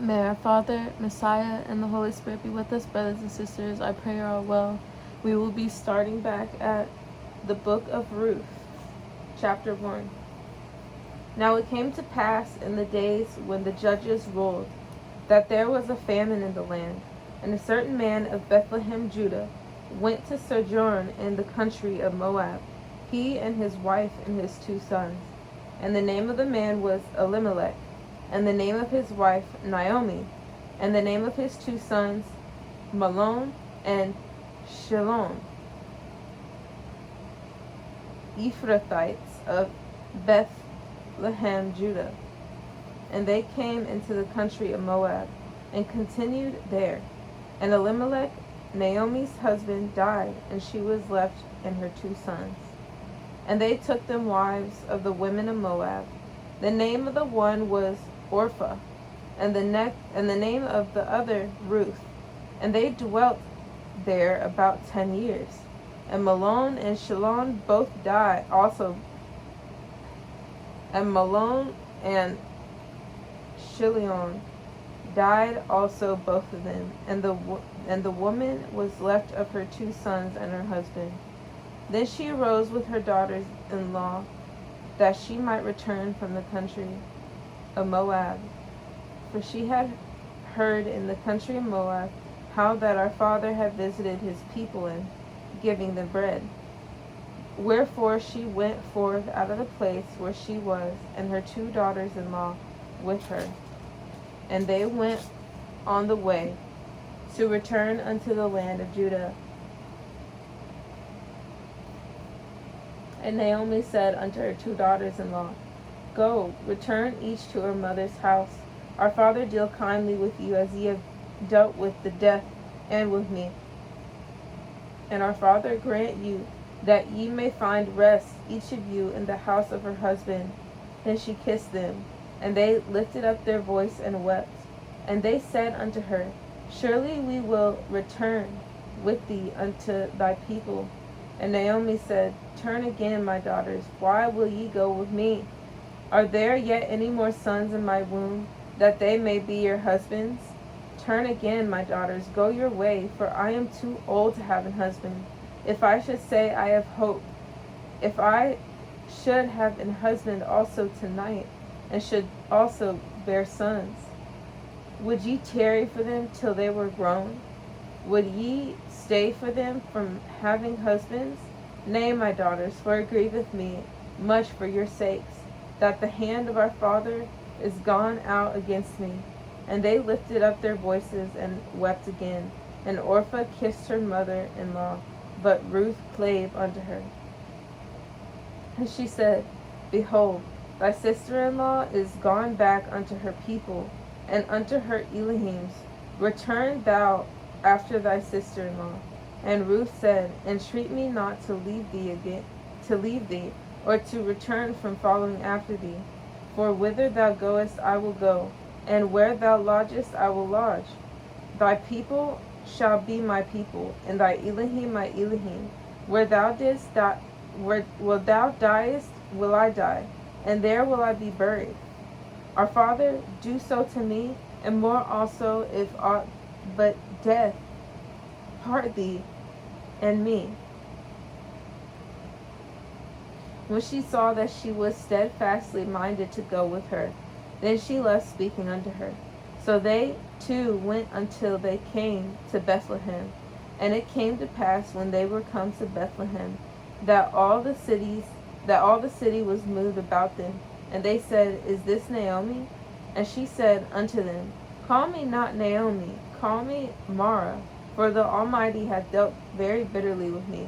May our Father, Messiah, and the Holy Spirit be with us, brothers and sisters. I pray you're all well. We will be starting back at the book of Ruth, chapter 1. Now it came to pass in the days when the judges ruled, that there was a famine in the land, and a certain man of Bethlehem, Judah, went to sojourn in the country of Moab, he and his wife and his 2 sons. And the name of the man was Elimelech, and the name of his wife Naomi, and the name of his 2 sons Mahlon and Chilion, Ephrathites of Bethlehem, Judah. And they came into the country of Moab, and continued there. And Elimelech, Naomi's husband, died, and she was left and her 2 sons. And they took them wives of the women of Moab. The name of the one was Orpah, and the name of the other Ruth. And they dwelt there about 10 years. And Mahlon and Chilion both died also. And Mahlon and Chilion died also, both of them. And the woman was left of her 2 sons and her husband. Then she arose with her daughters-in-law, that she might return from the country of Moab. For she had heard in the country of Moab how that our father had visited his people in giving them bread. Wherefore she went forth out of the place where she was, and her 2 daughters-in-law with her. And they went on the way to return unto the land of Judah. And Naomi said unto her 2 daughters-in-law, Go, return each to her mother's house. Our father deal kindly with you, as ye have dealt with the deaf and with me. And our father grant you that ye may find rest, each of you, in the house of her husband. Then she kissed them, and they lifted up their voice and wept. And they said unto her, Surely we will return with thee unto thy people. And Naomi said, Turn again, my daughters, why will ye go with me? Are there yet any more sons in my womb, that they may be your husbands? Turn again, my daughters, go your way, for I am too old to have an husband. If I should say I have hope, if I should have an husband also tonight, and should also bear sons, would ye tarry for them till they were grown? Would ye stay for them from having husbands? Nay, my daughters, for it grieveth me much for your sakes, that the hand of our father is gone out against me. And they lifted up their voices and wept again. And Orpah kissed her mother-in-law, but Ruth clave unto her. And she said, Behold, thy sister-in-law is gone back unto her people, and unto her Elihims. Return thou after thy sister-in-law. And Ruth said, Entreat me not to leave thee, or to return from following after thee. For whither thou goest I will go, and where thou lodgest I will lodge. Thy people shall be my people, and thy Elohim my Elohim. Where thou diest, will I die, and there will I be buried. Our father, do so to me, and more also, if aught but death part thee and me. When she saw that she was steadfastly minded to go with her, then she left speaking unto her. So they two went until they came to Bethlehem. And it came to pass, when they were come to Bethlehem, that all the city was moved about them. And they said, Is this Naomi? And she said unto them, Call me not Naomi, call me Mara, for the Almighty hath dealt very bitterly with me.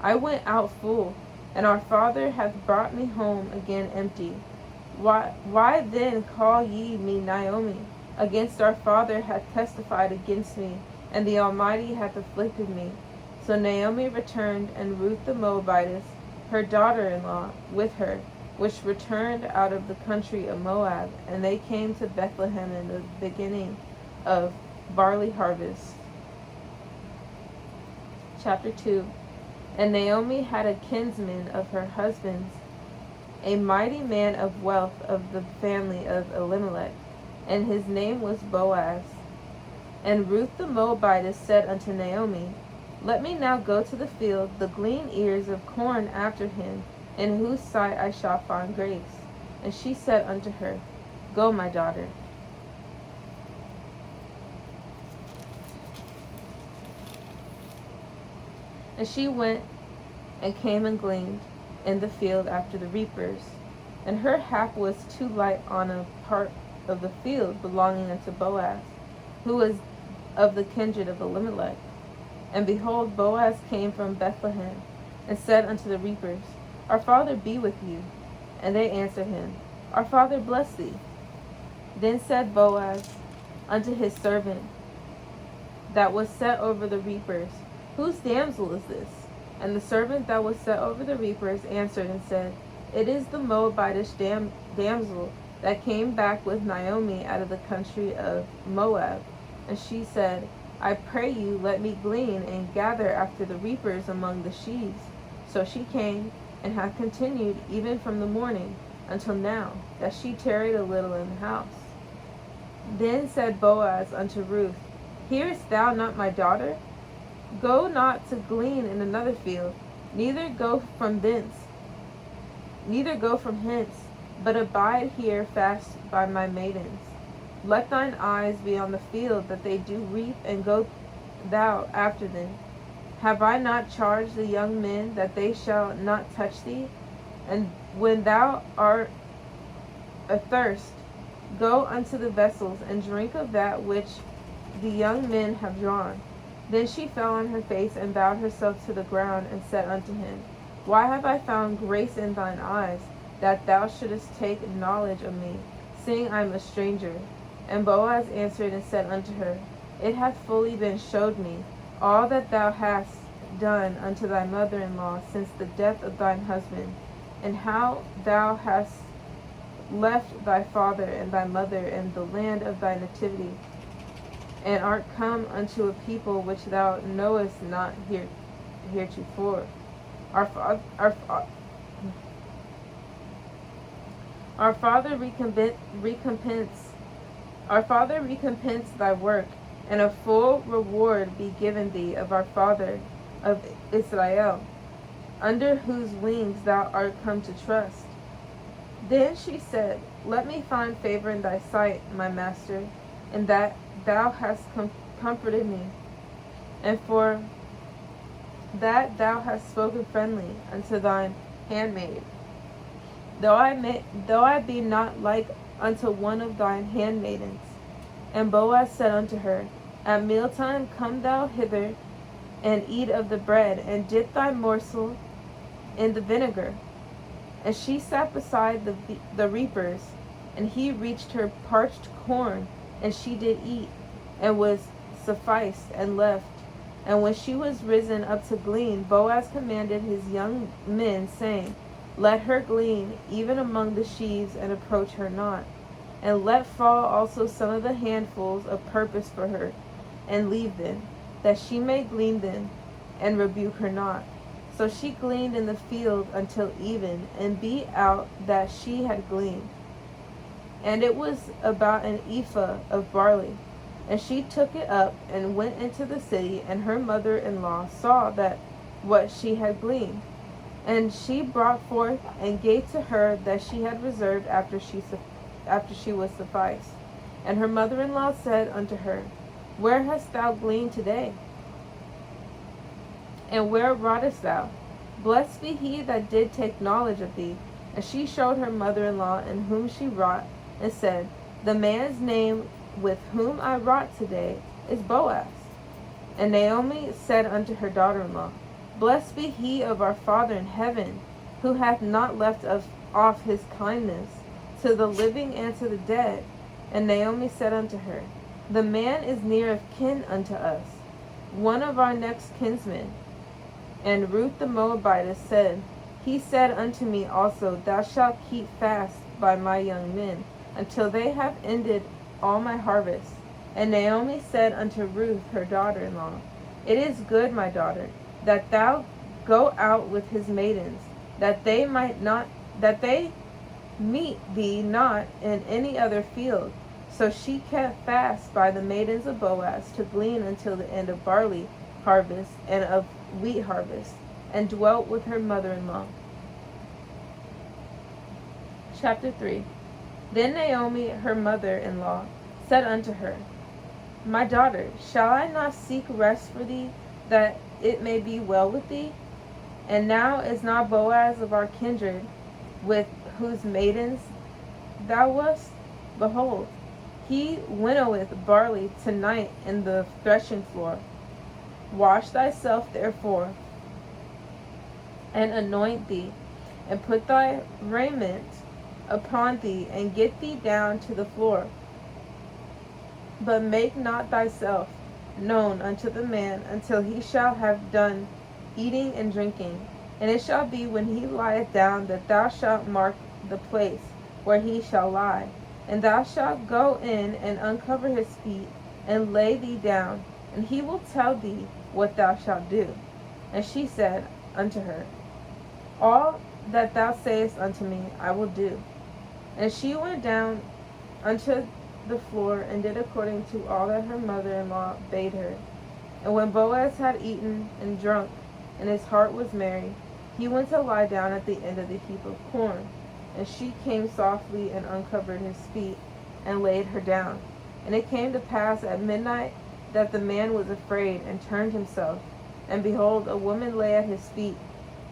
I went out full, and our father hath brought me home again empty. Why then call ye me Naomi? Against our father hath testified against me, and the Almighty hath afflicted me. So Naomi returned, and Ruth the Moabitess, her daughter-in-law, with her, which returned out of the country of Moab, and they came to Bethlehem in the beginning of barley harvest. Chapter 2. And Naomi had a kinsman of her husband's, a mighty man of wealth of the family of Elimelech. and his name was Boaz. And Ruth the Moabitess said unto Naomi, Let me now go to the field, to glean ears of corn after him, in whose sight I shall find grace. And she said unto her, Go, my daughter. And she went and came and gleaned in the field after the reapers. And her hap was too light on a part of the field belonging unto Boaz, who was of the kindred of Elimelech. And behold, Boaz came from Bethlehem, and said unto the reapers, Our father be with you. And they answered him, Our father bless thee. Then said Boaz unto his servant that was set over the reapers, Whose damsel is this? And the servant that was set over the reapers answered and said, It is the Moabitish damsel that came back with Naomi out of the country of Moab. And she said, I pray you, let me glean and gather after the reapers among the sheaves. So she came, and hath continued even from the morning until now, that she tarried a little in the house. Then said Boaz unto Ruth, Hearest thou not my daughter? Go not to glean in another field, neither go from hence, but abide here fast by my maidens. Let thine eyes be on the field that they do reap, and go thou after them. Have I not charged the young men that they shall not touch thee? And when thou art athirst, go unto the vessels, and drink of that which the young men have drawn. Then she fell on her face, and bowed herself to the ground, and said unto him, Why have I found grace in thine eyes, that thou shouldest take knowledge of me, seeing I am a stranger? And Boaz answered and said unto her, It hath fully been showed me, all that thou hast done unto thy mother-in-law since the death of thine husband, and how thou hast left thy father and thy mother and the land of thy nativity, and art come unto a people which thou knowest not heretofore. Our Father recompense thy work, and a full reward be given thee of our father of Israel, under whose wings thou art come to trust. Then she said, Let me find favor in thy sight, my master, and that thou hast comforted me, and for that thou hast spoken friendly unto thine handmaid. Though I be not like unto one of thine handmaidens. And Boaz said unto her, At mealtime come thou hither, and eat of the bread, and dip thy morsel in the vinegar. And she sat beside the reapers, and he reached her parched corn, and she did eat, and was sufficed, and left. And when she was risen up to glean, Boaz commanded his young men, saying, Let her glean, even among the sheaves, and approach her not. And let fall also some of the handfuls of purpose for her, and leave them, that she may glean them, and rebuke her not. So she gleaned in the field until even, and beat out that she had gleaned. And it was about an ephah of barley. And she took it up, and went into the city, and her mother-in-law saw that what she had gleaned. And she brought forth, and gave to her that she had reserved after she was sufficed. And her mother-in-law said unto her, Where hast thou gleaned today? And where wroughtest thou? Blessed be he that did take knowledge of thee. And she showed her mother-in-law in whom she wrought, and said, The man's name with whom I wrought today is Boaz. And Naomi said unto her daughter-in-law, Blessed be he of our Father in heaven, who hath not left off his kindness to the living and to the dead. And Naomi said unto her, The man is near of kin unto us, one of our next kinsmen. And Ruth the Moabitess said, He said unto me also, Thou shalt keep fast by my young men, until they have ended all my harvest. And Naomi said unto Ruth her daughter-in-law, It is good, my daughter, that thou go out with his maidens, that they meet thee not in any other field. So she kept fast by the maidens of Boaz to glean until the end of barley harvest and of wheat harvest, and dwelt with her mother-in-law. Chapter 3. Then Naomi, her mother-in-law, said unto her, My daughter, shall I not seek rest for thee, that it may be well with thee? And now is not Boaz of our kindred, with whose maidens thou wast? Behold, he winnoweth barley tonight in the threshing floor. Wash thyself therefore, and anoint thee, and put thy raiment upon thee, and get thee down to the floor. But make not thyself known unto the man until he shall have done eating and drinking. And it shall be when he lieth down that thou shalt mark the place where he shall lie. And thou shalt go in and uncover his feet, and lay thee down, and he will tell thee what thou shalt do. And she said unto her, All that thou sayest unto me I will do. And she went down unto the floor, and did according to all that her mother-in-law bade her. And when Boaz had eaten and drunk, and his heart was merry, he went to lie down at the end of the heap of corn. And she came softly and uncovered his feet, and laid her down. And it came to pass at midnight that the man was afraid, and turned himself. And behold, a woman lay at his feet.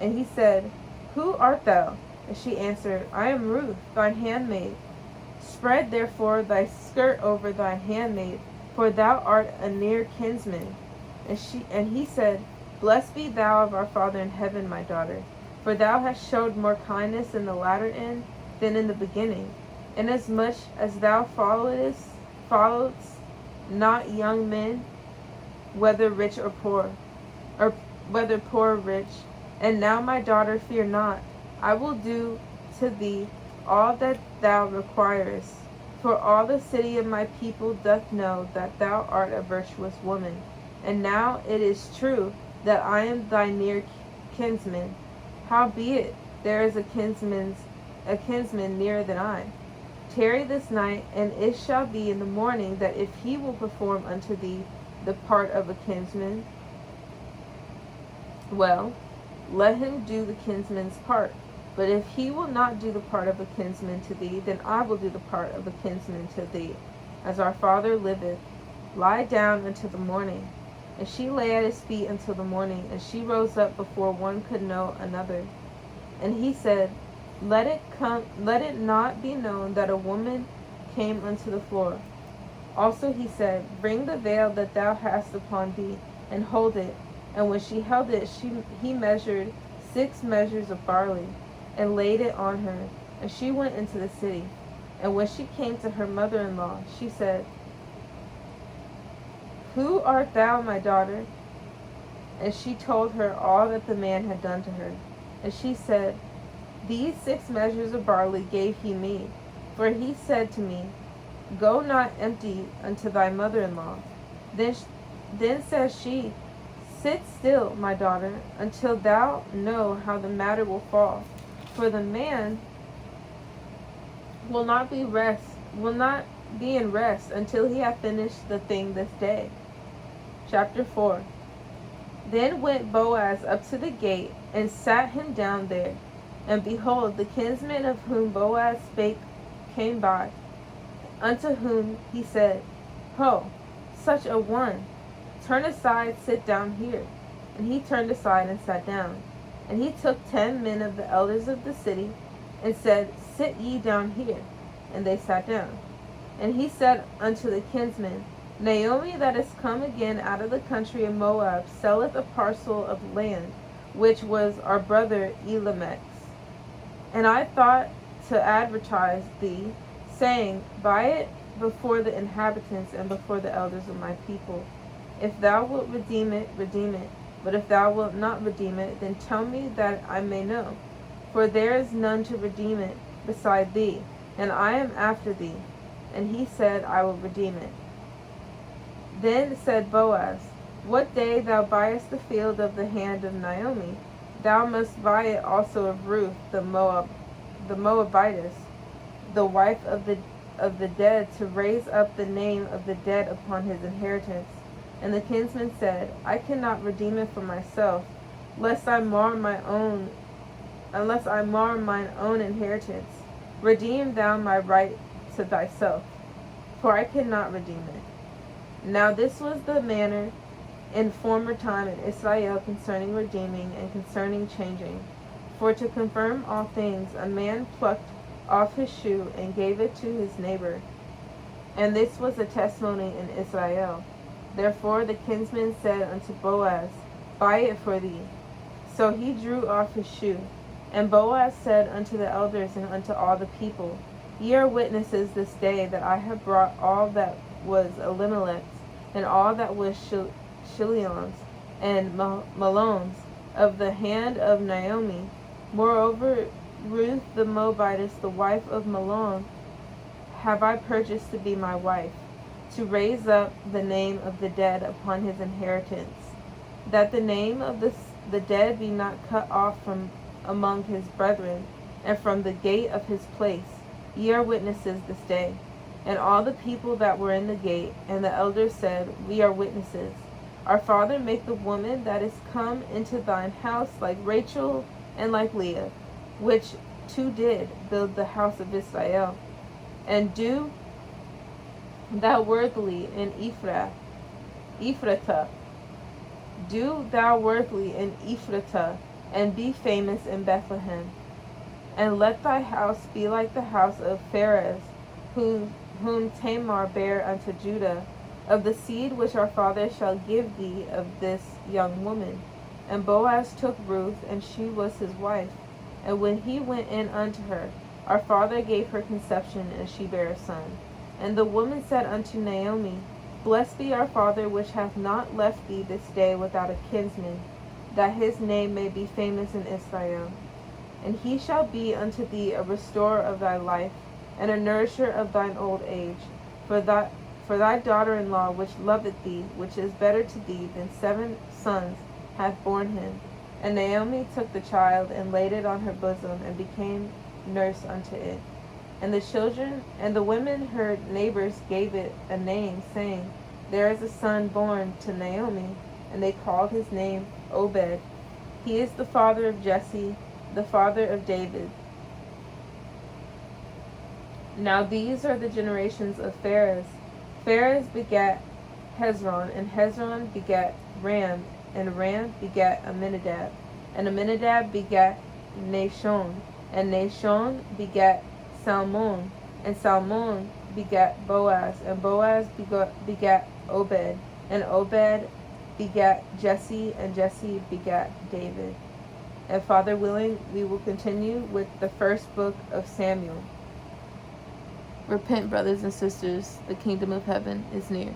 And he said, Who art thou? And she answered, I am Ruth, thine handmaid. Spread therefore thy skirt over thine handmaid, for thou art a near kinsman. And he said, Blessed be thou of our Father in heaven, my daughter, for thou hast showed more kindness in the latter end than in the beginning, inasmuch as thou followest not young men, whether rich or poor, or whether poor or rich. And now, my daughter, fear not. I will do to thee all that thou requirest. For all the city of my people doth know that thou art a virtuous woman. And now it is true that I am thy near kinsman. Howbeit there is a kinsman nearer than I. Tarry this night, and it shall be in the morning that if he will perform unto thee the part of a kinsman, well, let him do the kinsman's part. But if he will not do the part of a kinsman to thee, then I will do the part of a kinsman to thee. As our father liveth, lie down until the morning. And she lay at his feet until the morning, and she rose up before one could know another. And he said, Let it not be known that a woman came unto the floor. Also he said, Bring the veil that thou hast upon thee, and hold it. And when she held it, he measured 6 measures of barley, and laid it on her. And she went into the city. And when she came to her mother-in-law, she said, Who art thou, my daughter? And she told her all that the man had done to her. And she said, These 6 measures of barley gave he me. For he said to me, Go not empty unto thy mother-in-law. Then says she, Sit still, my daughter, until thou know how the matter will fall. For the man will not be in rest until he hath finished the thing this day. Chapter 4. Then went Boaz up to the gate, and sat him down there. And behold, the kinsman of whom Boaz spake came by, unto whom he said, Ho, such a one, turn aside, sit down here. And he turned aside and sat down. And he took 10 men of the elders of the city, and said, Sit ye down here. And they sat down. And he said unto the kinsman, Naomi that is come again out of the country of Moab selleth a parcel of land, which was our brother Elimelech's. And I thought to advertise thee, saying, Buy it before the inhabitants and before the elders of my people. If thou wilt redeem it, redeem it. But if thou wilt not redeem it, then tell me that I may know. For there is none to redeem it beside thee, and I am after thee. And he said, I will redeem it. Then said Boaz, What day thou buyest the field of the hand of Naomi, thou must buy it also of Ruth the Moabitess, the wife of the of the dead to raise up the name of the dead upon his inheritance. And the kinsman said, I cannot redeem it for myself, lest I mar mine own inheritance. Redeem thou my right to thyself, for I cannot redeem it. Now this was the manner in former time in Israel concerning redeeming and concerning changing. For to confirm all things, a man plucked off his shoe and gave it to his neighbor. And this was a testimony in Israel. Therefore the kinsman said unto Boaz, Buy it for thee. So he drew off his shoe. And Boaz said unto the elders and unto all the people, Ye are witnesses this day that I have brought all that was Elimelech's, and all that was Chilion's, and Malon's, of the hand of Naomi. Moreover, Ruth the Moabitess, the wife of Malon, have I purchased to be my wife, to raise up the name of the dead upon his inheritance, that the name of the dead be not cut off from among his brethren, and from the gate of his place. Ye are witnesses this day. And all the people that were in the gate, and the elders said, We are witnesses. Our father make the woman that is come into thine house like Rachel and like Leah, which two did build the house of Israel. And do thou worthily in Ephratah. Do thou worthily in Ephratah, and be famous in Bethlehem. And let thy house be like the house of Pharez, whom Tamar bare unto Judah, of the seed which our father shall give thee of this young woman. And Boaz took Ruth, and she was his wife. And when he went in unto her, our father gave her conception, and she bare a son. And the woman said unto Naomi, Blessed be our father, which hath not left thee this day without a kinsman, that his name may be famous in Israel. And he shall be unto thee a restorer of thy life, and a nourisher of thine old age. For thy daughter-in-law, which loveth thee, which is better to thee than 7 sons, hath borne him. And Naomi took the child, and laid it on her bosom, and became nurse unto it. And the children and the women her neighbors gave it a name, saying, There is a son born to Naomi. And they called his name Obed. He is the father of Jesse, the father of David. Now these are the generations of Pharez. Pharez begat Hezron, and Hezron begat Ram, and Ram begat Amminadab, and Amminadab begat Nahshon, and Nahshon begat Salmon, and Salmon begat Boaz, and Boaz begat Obed, and Obed begat Jesse, and Jesse begat David. And Father willing, we will continue with the first book of Samuel. Repent, brothers and sisters, the kingdom of heaven is near.